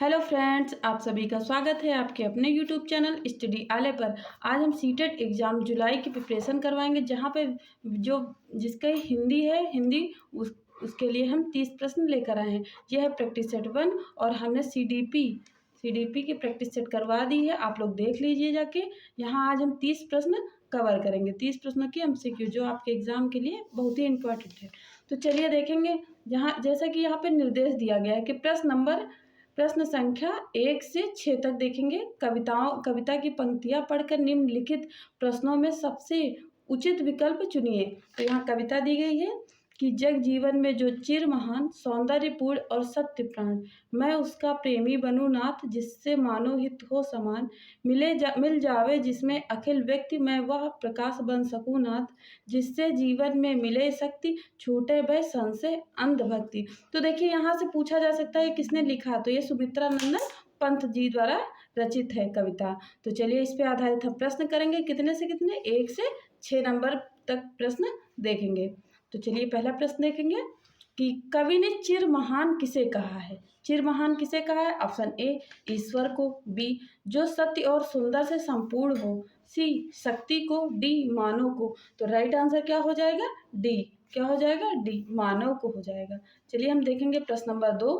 Hello friends, आप सभी का स्वागत है आपके अपने यूट्यूब चैनल स्टडी आले पर। आज हम सीटेट एग्ज़ाम जुलाई की प्रिपरेशन करवाएंगे, जहां पे जो जिसका हिंदी है, हिंदी उसके लिए हम 30 प्रश्न लेकर आए हैं। यह है प्रैक्टिस सेट 1 और हमने सीडीपी की प्रैक्टिस सेट करवा दी है। आप लोग देख लीजिए जाके। यहाँ आज हम 30 प्रश्न कवर करेंगे। 30 प्रश्नों की एमसीक्यू जो आपके एग्ज़ाम के लिए बहुत ही इंपॉर्टेंट है। तो चलिए देखेंगे। जहाँ जैसा कि यहाँ पे निर्देश दिया गया है कि प्रश्न संख्या 1 से 6 तक देखेंगे। कविता की पंक्तियां पढ़कर निम्नलिखित प्रश्नों में सबसे उचित विकल्प चुनिए। तो यहाँ कविता दी गई है कि जग जीवन में जो चिर महान सौंदर्यपूर्ण और सत्य प्राण, मैं उसका प्रेमी बनूं नाथ, जिससे मानो हित हो समान, मिल जावे जिसमें अखिल व्यक्ति, मैं वह प्रकाश बन सकूं नाथ, जिससे जीवन में मिले शक्ति, छूटे भय संशय अंधभक्ति। तो देखिए, यहाँ से पूछा जा सकता है किसने लिखा। तो ये सुमित्रा नंदन पंत जी द्वारा रचित है कविता। तो चलिए इस पे आधारित हम प्रश्न करेंगे। कितने से कितने? 1 से 6 नंबर तक प्रश्न देखेंगे। तो चलिए पहला प्रश्न देखेंगे कि कवि ने चिर महान किसे कहा है। चिर महान किसे कहा है? ऑप्शन ए ईश्वर को, बी जो सत्य और सुंदर से संपूर्ण हो, सी शक्ति को, डी मानव को। तो राइट आंसर क्या हो जाएगा? डी। क्या हो जाएगा? डी, मानव को हो जाएगा। चलिए हम देखेंगे प्रश्न नंबर 2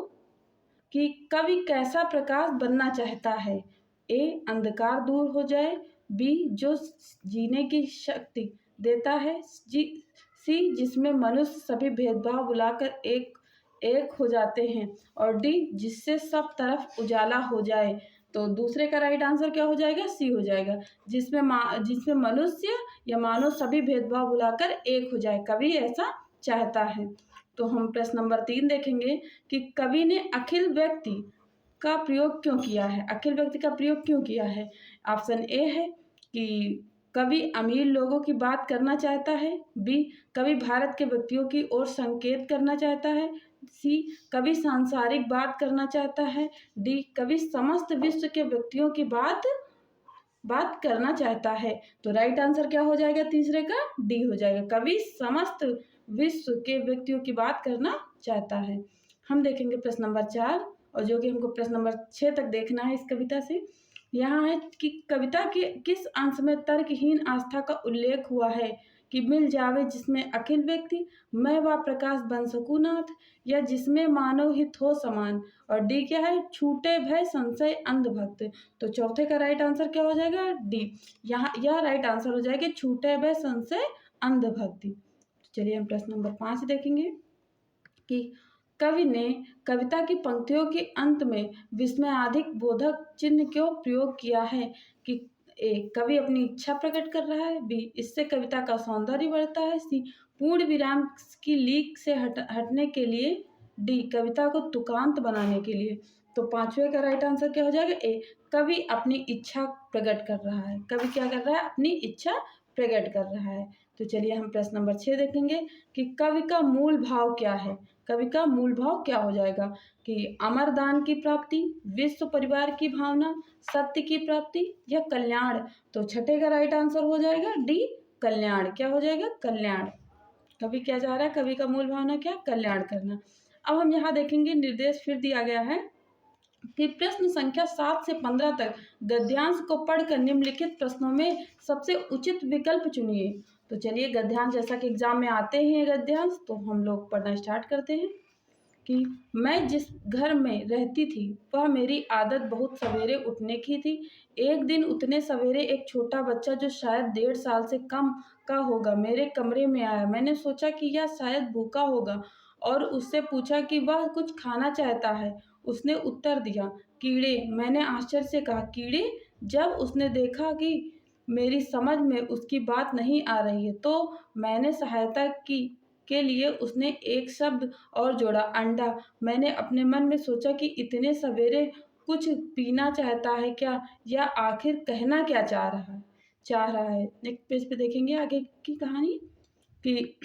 कि कवि कैसा प्रकाश बनना चाहता है। ए अंधकार दूर हो जाए, बी जो जीने की शक्ति देता है, सी जिसमें मनुष्य सभी भेदभाव बुलाकर एक हो जाते हैं, और डी जिससे सब तरफ उजाला हो जाए। तो दूसरे का राइट आंसर क्या हो जाएगा? सी हो जाएगा, जिसमें मनुष्य या मानव सभी भेदभाव बुलाकर एक हो जाए। कवि ऐसा चाहता है। तो हम प्रश्न नंबर 3 देखेंगे कि कवि ने अखिल व्यक्ति का प्रयोग क्यों किया है। अखिल व्यक्ति का प्रयोग क्यों किया है? ऑप्शन ए है कि कवि अमीर लोगों की बात करना चाहता है, बी कवि भारत के व्यक्तियों की ओर संकेत करना चाहता है, सी कवि सांसारिक बात करना चाहता है, डी कवि समस्त विश्व के व्यक्तियों की बात करना चाहता है। तो राइट आंसर क्या हो जाएगा? तीसरे का डी हो जाएगा, कवि समस्त विश्व के व्यक्तियों की बात करना चाहता है। हम देखेंगे प्रश्न नंबर 4, और जो कि हमको प्रश्न नंबर 6 तक देखना है इस कविता से। यहाँ है कि कविता के किस अंश में तर्कहीन आस्था का उल्लेख हुआ है कि मिल जावे जिसमें अखिल व्यक्ति, मैं वह प्रकाश बन सकूं नाथ, या जिसमें मानव हित हो समान, और डी क्या है? छूटे भय संशय अंधभक्त। तो चौथे का राइट आंसर क्या हो जाएगा? डी। यहाँ यह राइट आंसर हो जाएगा छूटे भय संशय अंधभक्ति। चलिए हम प्रश्न नंबर 5 देखेंगे कि कवि ने कविता की पंक्तियों के अंत में विस्मयाधिक बोधक चिन्ह क्यों प्रयोग किया है। कि ए कवि अपनी इच्छा प्रकट कर रहा है, बी इससे कविता का सौंदर्य बढ़ता है, सी पूर्ण विराम की लीक से हटने के लिए, डी कविता को तुकांत बनाने के लिए। तो पांचवे का राइट आंसर क्या हो जाएगा? ए कवि अपनी इच्छा प्रकट कर रहा है। कवि क्या कर रहा है? अपनी इच्छा प्रकट कर रहा है। तो चलिए हम प्रश्न नंबर 6 देखेंगे कि कवि का मूल भाव क्या है। कवि का मूल भाव क्या हो जाएगा? कि अमरदान की प्राप्ति, विश्व परिवार की भावना, सत्य की प्राप्ति, या कल्याण। तो छठे का राइट आंसर हो जाएगा डी कल्याण। क्या हो जाएगा? कल्याण। कवि क्या चाह रहा है? कवि का मूल भावना क्या? कल्याण करना। अब हम यहाँ देखेंगे, निर्देश फिर दिया गया है कि प्रश्न संख्या 7 से 15 तक गद्यांश को पढ़कर निम्नलिखित प्रश्नों में सबसे उचित विकल्प चुनिए। तो चलिए गद्यांश, जैसा कि एग्जाम में आते हैं गद्यांश, तो हम लोग पढ़ना स्टार्ट करते हैं कि मैं जिस घर में रहती थी वह मेरी आदत बहुत सवेरे उठने की थी। एक दिन उतने सवेरे एक छोटा बच्चा जो शायद 1.5 साल से कम का होगा मेरे कमरे में आया। मैंने सोचा कि यह शायद भूखा होगा और उससे पूछा कि वह कुछ खाना चाहता है। उसने उत्तर दिया, कीड़े। मैंने आश्चर्य से कहा, कीड़े? जब उसने देखा कि मेरी समझ में उसकी बात नहीं आ रही है, तो मैंने सहायता की के लिए उसने एक शब्द और जोड़ा, अंडा। मैंने अपने मन में सोचा कि इतने सवेरे कुछ पीना चाहता है क्या, या आखिर कहना क्या चाह रहा है। नेक्स्ट पेज पे देखेंगे आगे की कहानी कि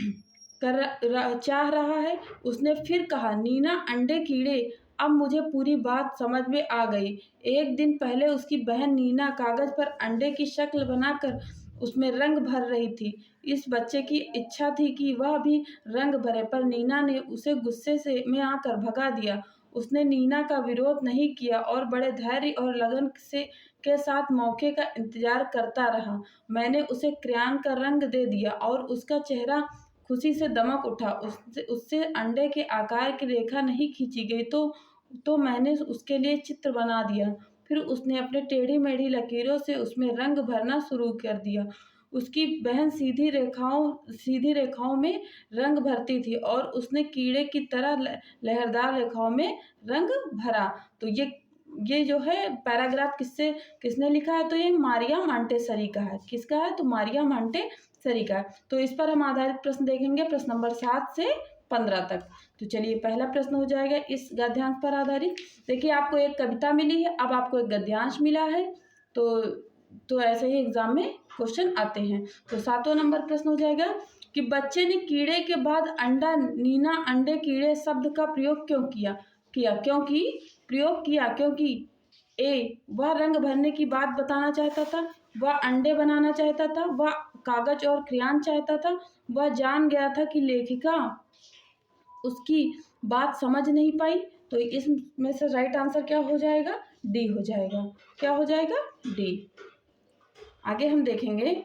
चाह रहा है। उसने फिर कहा, नीना अंडे कीड़े। अब मुझे पूरी बात समझ में आ गई। एक दिन पहले उसकी बहन नीना कागज पर अंडे की शक्ल बनाकर उसमें रंग भर रही थी। इस बच्चे की इच्छा थी कि वह भी रंग भरे, पर नीना ने उसे गुस्से में आकर भगा दिया। उसने नीना का विरोध नहीं किया और बड़े धैर्य और लगन से के साथ मौके का इंतजार करता रहा। मैंने उसे क्रेयॉन का रंग दे दिया और उसका चेहरा खुशी से दमक उठा। उससे उससे अंडे के आकार की रेखा नहीं खींची गई तो मैंने उसके लिए चित्र बना दिया। फिर उसने अपने टेढ़ी-मेढ़ी लकीरों से उसमें रंग भरना शुरू कर दिया। उसकी बहन सीधी रेखाओं में रंग भरती थी और उसने कीड़े की तरह लहरदार रेखाओं में रंग भरा। तो ये जो है पैराग्राफ किसने लिखा है? तो ये मारिया मोंटेसरी का है। किसका है? तो मारिया मोंटेसरी का है। तो इस पर हम आधारित प्रश्न देखेंगे, प्रश्न नंबर 7 से 15 तक। तो चलिए पहला प्रश्न हो जाएगा इस गद्यांश पर आधारित। देखिए आपको एक कविता मिली है, अब आपको एक गद्यांश मिला है। तो ऐसे ही एग्जाम में क्वेश्चन आते हैं। तो 7वां नंबर प्रश्न हो जाएगा कि बच्चे ने कीड़े के बाद अंडा, नीना, अंडे, कीड़े शब्द का प्रयोग क्यों किया? क्योंकि वह रंग भरने की बात बताना चाहता था, वह अंडे बनाना चाहता था, वह कागज और क्रेयॉन चाहता था, वह जान गया था कि लेखिका उसकी बात समझ नहीं पाई। तो इसमें से राइट आंसर क्या हो जाएगा? डी हो जाएगा। क्या हो जाएगा? डी। आगे हम देखेंगे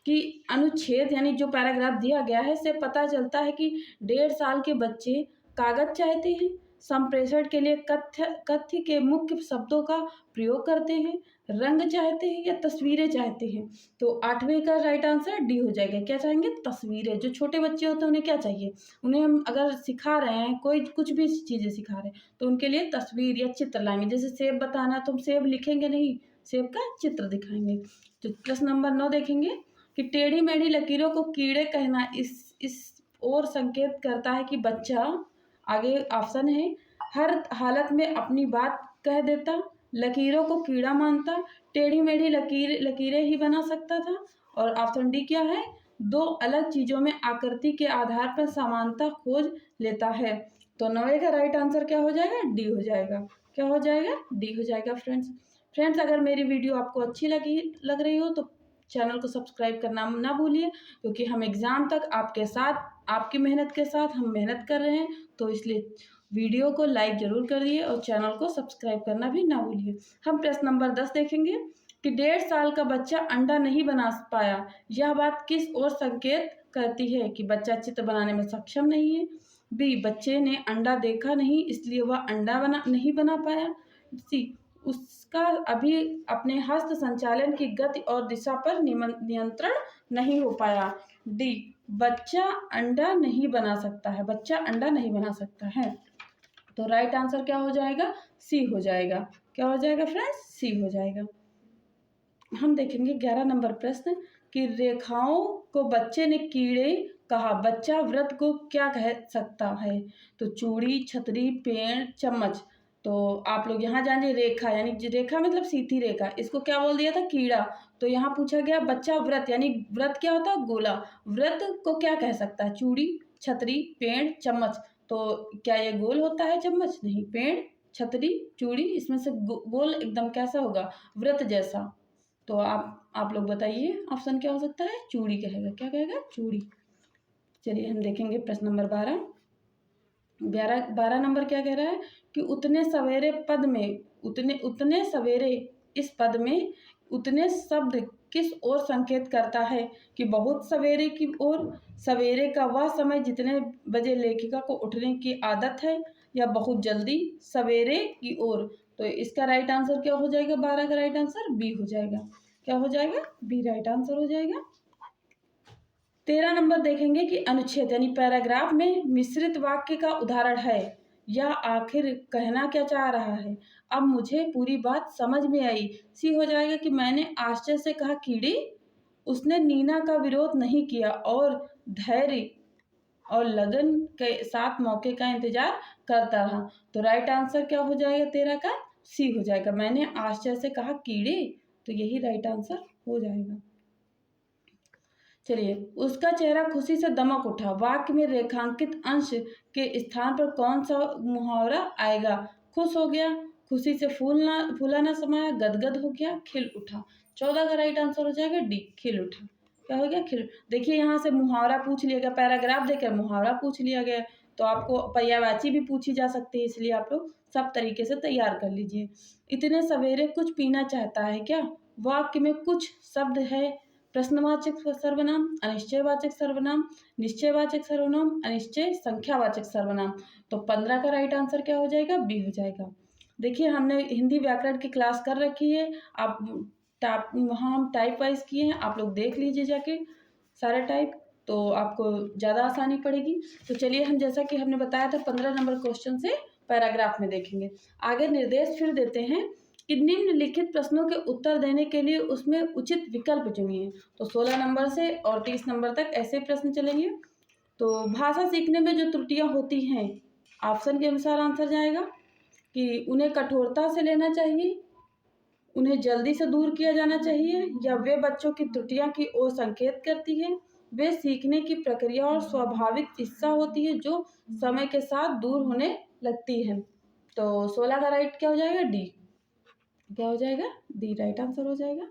कि अनुच्छेद यानी जो पैराग्राफ दिया गया है इससे पता चलता है कि 1.5 साल के बच्चे कागज चाहते हैं, संप्रेषण के लिए कथ्य के मुख्य शब्दों का प्रयोग करते हैं, रंग चाहते हैं या तस्वीरें चाहते हैं। तो 8वें का राइट आंसर डी हो जाएगा। क्या चाहेंगे? तस्वीरें। जो छोटे बच्चे होते हैं उन्हें क्या चाहिए? उन्हें हम अगर सिखा रहे हैं, कोई कुछ भी चीज़ें सिखा रहे हैं तो उनके लिए तस्वीर या चित्र लाएंगे। जैसे सेब बताना तो हम सेब लिखेंगे नहीं, सेब का चित्र दिखाएंगे। तो प्रश्न नंबर 9 देखेंगे कि टेढ़ी मेढ़ी लकीरों को कीड़े कहना इस ओर संकेत करता है कि बच्चा, आगे ऑप्शन है, हर हालत में अपनी बात कह देता, लकीरों को कीड़ा मानता, टेढ़ी मेढ़ी लकीरें ही बना सकता था। और ऑप्शन डी क्या है? 2 अलग चीज़ों में आकृति के आधार पर समानता खोज लेता है। तो 9 का राइट आंसर क्या हो जाएगा? डी हो जाएगा। क्या हो जाएगा? डी हो जाएगा। फ्रेंड्स अगर मेरी वीडियो आपको अच्छी लग रही हो तो चैनल को सब्सक्राइब करना ना भूलिए, क्योंकि हम एग्ज़ाम तक आपके साथ, आपकी मेहनत के साथ हम मेहनत कर रहे हैं। तो इसलिए वीडियो को लाइक ज़रूर करिए और चैनल को सब्सक्राइब करना भी ना भूलिए। हम प्रश्न नंबर 10 देखेंगे कि 1.5 साल का बच्चा अंडा नहीं बना पाया, यह बात किस ओर संकेत करती है? कि बच्चा चित्र बनाने में सक्षम नहीं है, बी बच्चे ने अंडा देखा नहीं इसलिए वह अंडा नहीं बना पाया, सी उसका अभी अपने हस्त संचालन की गति और दिशा पर नियंत्रण नहीं हो पाया, डी बच्चा अंडा नहीं बना सकता है, बच्चा अंडा नहीं बना सकता है। तो राइट आंसर क्या हो जाएगा? सी हो जाएगा। क्या हो जाएगा फ्रेंड्स? सी हो जाएगा। हम देखेंगे 11 नंबर प्रश्न कि रेखाओं को बच्चे ने कीड़े कहा, बच्चा वृत्त को क्या कह सकता है? तो चूड़ी, छतरी, पेड़, चम्मच। तो आप लोग यहाँ जानिए, रेखा यानी रेखा मतलब सीधी रेखा, इसको क्या बोल दिया था? कीड़ा। तो यहाँ पूछा गया बच्चा वृत्त, यानी वृत्त क्या होता है? गोला। वृत्त को क्या कह सकता है? चूड़ी, छतरी, पेड़, चम्मच। तो क्या ये गोल होता है चम्मच? नहीं। पेड़, छतरी, चूड़ी, इसमें से गोल एकदम कैसा होगा? वृत्त जैसा। तो आप लोग बताइए ऑप्शन क्या हो सकता है? चूड़ी कहेगा। क्या कहेगा? चूड़ी। चलिए हम देखेंगे प्रश्न नंबर 12 नंबर क्या कह रहा है कि उतने सवेरे पद में, उतने सवेरे इस पद में उतने शब्द किस ओर संकेत करता है? कि बहुत सवेरे की ओर, सवेरे का वह समय जितने बजे लेखिका को उठने की आदत है, या बहुत जल्दी सवेरे की ओर। तो इसका राइट आंसर क्या हो जाएगा? 12 का राइट आंसर बी हो जाएगा। क्या हो जाएगा? बी राइट आंसर हो जाएगा। 13 नंबर देखेंगे कि अनुच्छेद यानी पैराग्राफ में मिश्रित वाक्य का उदाहरण है, यह आखिर कहना क्या चाह रहा है? अब मुझे पूरी बात समझ में आई। सी हो जाएगा कि मैंने आश्चर्य से कहा कीड़ी, उसने नीना का विरोध नहीं किया और धैर्य और लगन के साथ मौके का इंतजार करता रहा। तो राइट आंसर क्या हो जाएगा 13 का? सी हो जाएगा। मैंने आश्चर्य से कहा कीड़े, तो यही राइट आंसर हो जाएगा। चलिए, उसका चेहरा खुशी से दमक उठा, वाक्य में रेखांकित अंश के स्थान पर कौन सा मुहावरा आएगा? खुश हो गया, खुशी से फूला ना समाया, गदगद हो गया, खिल उठा। 14 का राइट आंसर हो जाएगा डी, खिल उठा। क्या हो गया? खिल। देखिए यहाँ से मुहावरा पूछ लिया गया, पैराग्राफ देकर मुहावरा पूछ लिया गया। तो आपको पर्यायवाची भी पूछी जा सकती है, इसलिए आप लोग सब तरीके से तैयार कर लीजिए। इतने सवेरे कुछ पीना चाहता है क्या? वाक्य में कुछ शब्द है प्रश्नवाचक सर्वनाम, अनिश्चयवाचक सर्वनाम, निश्चयवाचक सर्वनाम, अनिश्चय संख्यावाचक सर्वनाम। तो 15 का राइट आंसर क्या हो जाएगा? बी हो जाएगा। देखिए हमने हिंदी व्याकरण की क्लास कर रखी है, आप वहाँ हम टाइप वाइज किए हैं, आप लोग देख लीजिए जाके सारा टाइप, तो आपको ज़्यादा आसानी पड़ेगी। तो चलिए हम जैसा कि हमने बताया था 15 नंबर क्वेश्चन से पैराग्राफ में देखेंगे। आगे निर्देश फिर देते हैं कि निम्नलिखित प्रश्नों के उत्तर देने के लिए उसमें उचित विकल्प चुनिए। तो 16 नंबर से और 30 नंबर तक ऐसे प्रश्न चलेंगे। तो भाषा सीखने में जो त्रुटियां होती हैं, ऑप्शन के अनुसार आंसर जाएगा कि उन्हें कठोरता से लेना चाहिए, उन्हें जल्दी से दूर किया जाना चाहिए, या वे बच्चों की त्रुटियां की ओर संकेत करती है, वे सीखने की प्रक्रिया और स्वाभाविक हिस्सा होती है जो समय के साथ दूर होने लगती है। तो 16 का राइट क्या हो जाएगा? डी। क्या हो जाएगा? डी राइट आंसर हो जाएगा।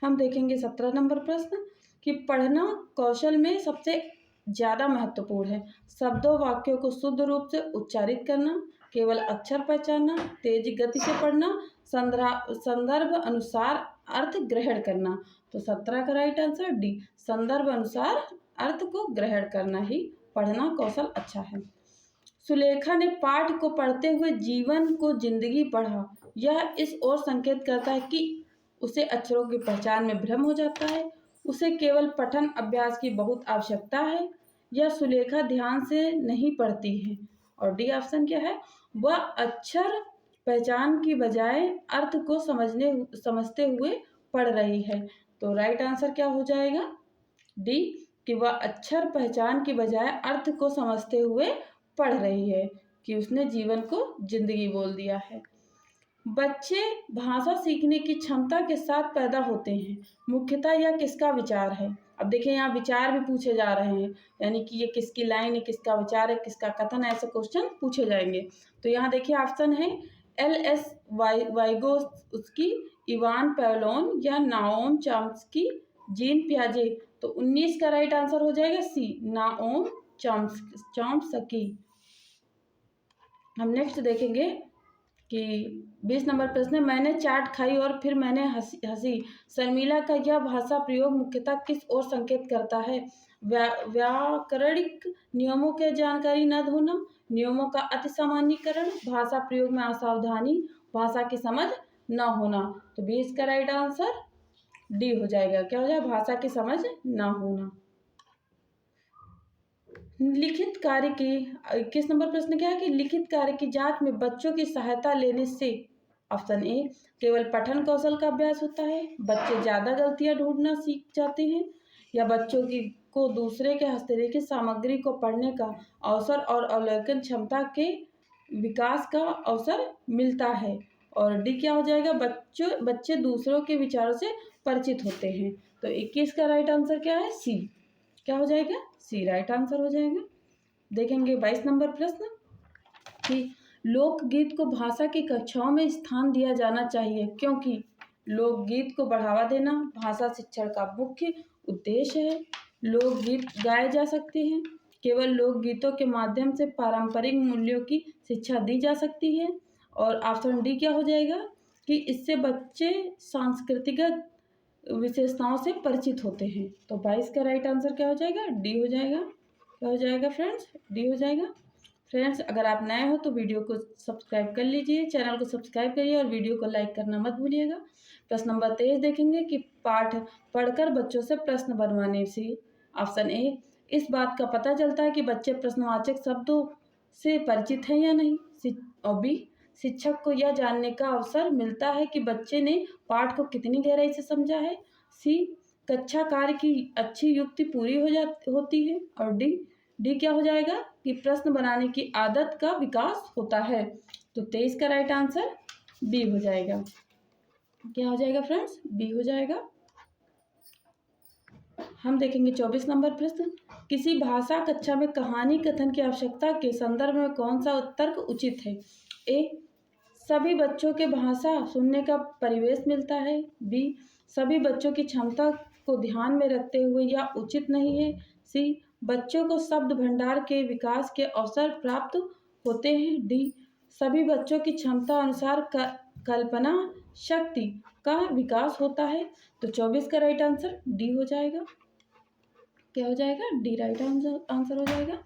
हम देखेंगे 17 नंबर प्रश्न कि पढ़ना कौशल में सबसे ज़्यादा महत्वपूर्ण है। शब्दों वाक्यों को शुद्ध रूप से उच्चारित करना, केवल अक्षर पहचानना, तेज गति से पढ़ना, संदर्भ अनुसार अर्थ ग्रहण करना। तो 17 का राइट आंसर डी, संदर्भ अनुसार अर्थ को ग्रहण करना ही पढ़ना कौशल अच्छा है। सुलेखा ने पाठ को पढ़ते हुए जीवन को जिंदगी पढ़ा। यह इस ओर संकेत करता है कि उसे अक्षरों की पहचान में भ्रम हो जाता है, उसे केवल पठन अभ्यास की बहुत आवश्यकता है, यह सुलेखा ध्यान से नहीं पढ़ती है। और डी ऑप्शन क्या है? वह अक्षर पहचान की बजाय अर्थ को समझते हुए पढ़ रही है। तो राइट आंसर क्या हो जाएगा? डी, कि वह अक्षर पहचान की बजाय अर्थ को समझते हुए पढ़ रही है, कि उसने जीवन को जिंदगी बोल दिया है। बच्चे भाषा सीखने की क्षमता के साथ पैदा होते हैं, मुख्यतः यह किसका विचार है? अब देखिए यहाँ विचार भी पूछे जा रहे हैं, यानी कि ये किसकी लाइन है, किसका विचार है, किसका कथन है, ऐसे क्वेश्चन पूछे जाएंगे। तो यहाँ देखिए ऑप्शन है एल.एस. वाइगोत्स्की, इवान पेवलोन या नाओम चॉम्स्की, जीन पियाजे। तो 19 का राइट आंसर हो जाएगा सी, नाओम चॉम्स्की। हम नेक्स्ट देखेंगे कि 20 नंबर प्रश्न है, मैंने चाट खाई और फिर मैंने हंसी। शर्मिला का यह भाषा प्रयोग मुख्यतः किस ओर संकेत करता है? व्याकरणिक नियमों के जानकारी न होना, नियमों का अति सामान्यीकरण, भाषा प्रयोग में असावधानी, भाषा की समझ न होना। तो 20 का राइट आंसर डी हो जाएगा। क्या हो जाएगा? भाषा की समझ न होना। लिखित कार्य की किस नंबर प्रश्न क्या है कि लिखित कार्य की जांच में बच्चों की सहायता लेने से ऑप्शन ए केवल पठन कौशल का अभ्यास होता है, बच्चे ज़्यादा गलतियां ढूंढना सीख जाते हैं, या बच्चों को दूसरे के हस्तलिखित सामग्री को पढ़ने का अवसर और अवलोकन क्षमता के विकास का अवसर मिलता है। और डी क्या हो जाएगा? बच्चे दूसरों के विचारों से परिचित होते हैं। तो 21 का राइट आंसर क्या है? सी। क्या हो जाएगा? सी राइट आंसर हो जाएगा। देखेंगे 22 नंबर प्रश्न कि लोकगीत को भाषा की कक्षाओं में स्थान दिया जाना चाहिए क्योंकि लोकगीत को बढ़ावा देना भाषा शिक्षण का मुख्य उद्देश्य है। लोकगीत गाए जा सकते हैं, केवल लोकगीतों के माध्यम से पारंपरिक मूल्यों की शिक्षा दी जा सकती है। और ऑप्शन डी क्या हो जाएगा कि इससे बच्चे सांस्कृतिक विशेषताओं से परिचित होते हैं। तो 22 का राइट आंसर क्या हो जाएगा? डी हो जाएगा। क्या हो जाएगा फ्रेंड्स? डी हो जाएगा। फ्रेंड्स अगर आप नए हो तो वीडियो को सब्सक्राइब कर लीजिए, चैनल को सब्सक्राइब करिए और वीडियो को लाइक करना मत भूलिएगा। प्रश्न नंबर 23 देखेंगे कि पाठ पढ़कर बच्चों से प्रश्न बनवाने से ऑप्शन ए इस बात का पता चलता है कि बच्चे प्रश्नवाचक शब्दों से परिचित हैं या नहीं, और बी शिक्षक को यह जानने का अवसर मिलता है कि बच्चे ने पाठ को कितनी गहराई से समझा है, सी कक्षा कार्य की अच्छी युक्ति पूरी होती है, और डी क्या हो जाएगा कि प्रश्न बनाने की आदत का विकास होता है। तो 23 का राइट आंसर बी हो जाएगा। क्या हो जाएगा फ्रेंड्स? बी हो जाएगा। हम देखेंगे 24 नंबर प्रश्न, किसी भाषा कक्षा में कहानी कथन की आवश्यकता के संदर्भ में कौन सा तर्क उचित है? ए सभी बच्चों के भाषा सुनने का परिवेश मिलता है, बी सभी बच्चों की क्षमता को ध्यान में रखते हुए यह उचित नहीं है, सी बच्चों को शब्द भंडार के विकास के अवसर प्राप्त होते हैं। डी, सभी बच्चों की क्षमता अनुसार कल्पना शक्ति का विकास होता है। तो 24 का राइट आंसर डी हो जाएगा। क्या हो जाएगा? डी राइट आंसर हो जाएगा।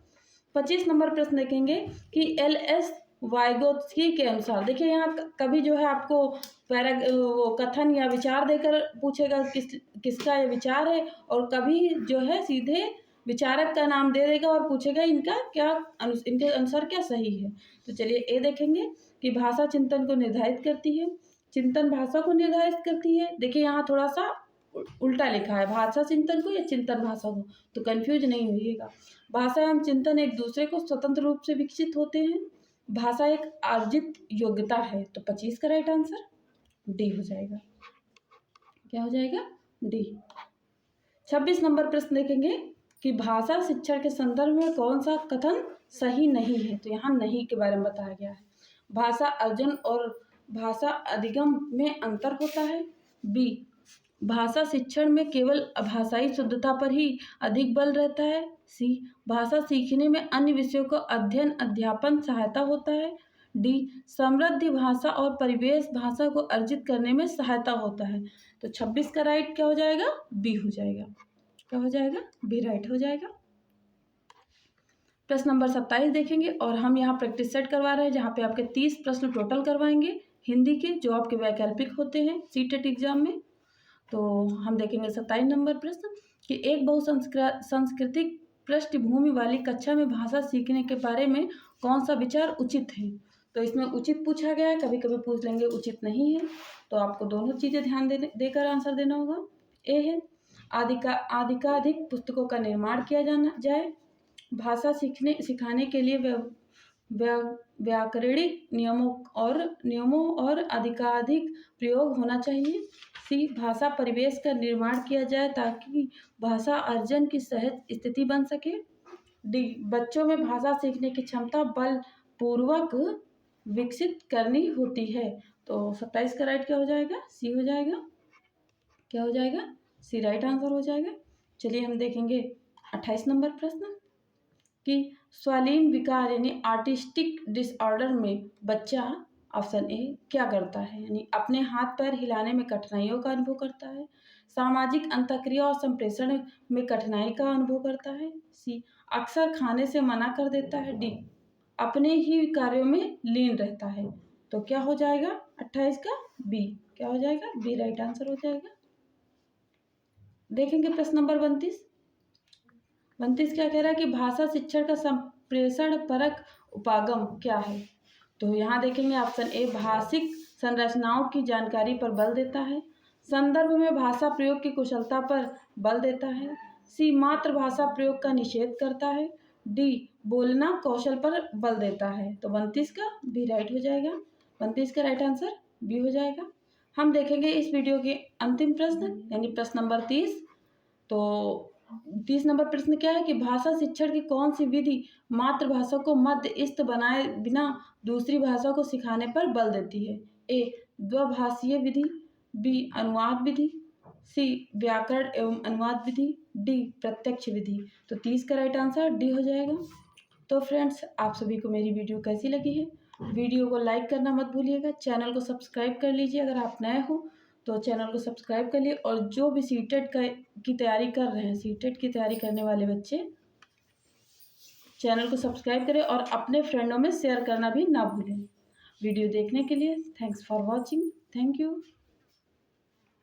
25 नंबर प्रश्न देखेंगे कि एल.एस. वाइगोत्स्की के अनुसार, देखिए यहाँ कभी जो है आपको वो कथन या विचार देकर पूछेगा किसका ये विचार है, और कभी जो है सीधे विचारक का नाम दे देगा और पूछेगा इनके अनुसार क्या सही है। तो चलिए ए देखेंगे कि भाषा चिंतन को निर्धारित करती है। चिंतन भाषा को निर्धारित करती है। देखिए यहाँ थोड़ा सा उल्टा लिखा है, भाषा चिंतन को या चिंतन भाषा को, तो कंफ्यूज नहीं होइएगा। भाषा एवं चिंतन एक दूसरे को स्वतंत्र रूप से विकसित होते हैं। भाषा एक अर्जित योग्यता है। तो 25 का राइट आंसर डी हो जाएगा। क्या हो जाएगा? डी। 26 नंबर प्रश्न देखेंगे कि भाषा शिक्षण के संदर्भ में कौन सा कथन सही नहीं है। तो यहाँ नहीं के बारे में बताया गया है। भाषा अर्जन और भाषा अधिगम में अंतर होता है। बी, भाषा शिक्षण में केवल अभाषाई शुद्धता पर ही अधिक बल रहता है। सी, भाषा सीखने में अन्य विषयों को अध्ययन अध्यापन सहायता होता है। डी, समृद्ध भाषा और परिवेश भाषा को अर्जित करने में सहायता होता है। तो 26 का राइट क्या हो जाएगा? बी हो जाएगा। क्या हो जाएगा? बी राइट हो जाएगा। प्रश्न नंबर 27 देखेंगे और हम यहाँ प्रैक्टिस सेट करवा रहे हैं, जहाँ पे आपके 30 प्रश्न टोटल करवाएंगे हिंदी के, जो आपके वैकल्पिक होते हैं सीटेट एग्जाम में। तो हम देखेंगे 27 नंबर प्रश्न कि एक बहुसांस्कृतिक पृष्ठभूमि वाली कक्षा में भाषा सीखने के बारे में कौन सा विचार उचित है। तो इसमें उचित पूछा गया है, कभी कभी पूछ लेंगे उचित नहीं है, तो आपको दोनों चीज़ें ध्यान देकर आंसर देना होगा। ए है अधिकाधिक पुस्तकों का निर्माण किया जाए। भाषा सिखाने के लिए व्याकरणिक नियमों और अधिकाधिक प्रयोग होना चाहिए। सी, भाषा परिवेश का निर्माण किया जाए ताकि भाषा अर्जन की सहज स्थिति बन सके। डी, बच्चों में भाषा सीखने की क्षमता बलपूर्वक विकसित करनी होती है। तो 27 का राइट क्या हो जाएगा? सी हो जाएगा। क्या हो जाएगा? सी राइट आंसर हो जाएगा। चलिए हम देखेंगे 28 नंबर प्रश्न कि स्वालीन विकार यानी आर्टिस्टिक डिसऑर्डर में बच्चा ऑप्शन ए क्या करता है, यानी अपने हाथ पैर हिलाने में कठिनाइयों का अनुभव करता है। सामाजिक अंतःक्रिया और संप्रेषण में कठिनाई का अनुभव करता है। सी, अक्सर खाने से मना कर देता है। डी, अपने ही कार्यों में लीन रहता है। तो क्या हो जाएगा 28 का? बी। क्या हो जाएगा? बी राइट आंसर हो जाएगा। देखेंगे प्रश्न नंबर 29 क्या कह रहा है कि भाषा शिक्षण का संप्रेषण परक उपागम क्या है। तो यहाँ देखेंगे ऑप्शन ए भाषिक संरचनाओं की जानकारी पर बल देता है। संदर्भ में भाषा प्रयोग की कुशलता पर बल देता है। सी, मातृभाषा प्रयोग का निषेध करता है। डी, बोलना कौशल पर बल देता है। तो 29 का बी राइट हो जाएगा। 29 का राइट आंसर बी हो जाएगा। हम देखेंगे इस वीडियो के अंतिम प्रश्न यानी प्रश्न नंबर 30। तो 30 नंबर प्रश्न क्या है कि भाषा शिक्षण की कौन सी विधि मातृभाषा को मध्यस्थ बनाए बिना दूसरी भाषा को सिखाने पर बल देती है। ए, द्विभाषीय विधि। बी, अनुवाद विधि। सी, व्याकरण एवं अनुवाद विधि। डी, प्रत्यक्ष विधि। तो 30 का राइट आंसर डी हो जाएगा। तो फ्रेंड्स, आप सभी को मेरी वीडियो कैसी लगी है? वीडियो को लाइक करना मत भूलिएगा। चैनल को सब्सक्राइब कर लीजिए अगर आप नए हो तो चैनल को सब्सक्राइब कर लिए। और जो भी सीटेट की तैयारी कर रहे हैं, सीटेट की तैयारी करने वाले बच्चे चैनल को सब्सक्राइब करें और अपने फ्रेंडों में शेयर करना भी ना भूलें। वीडियो देखने के लिए thanks for watching. Thank you.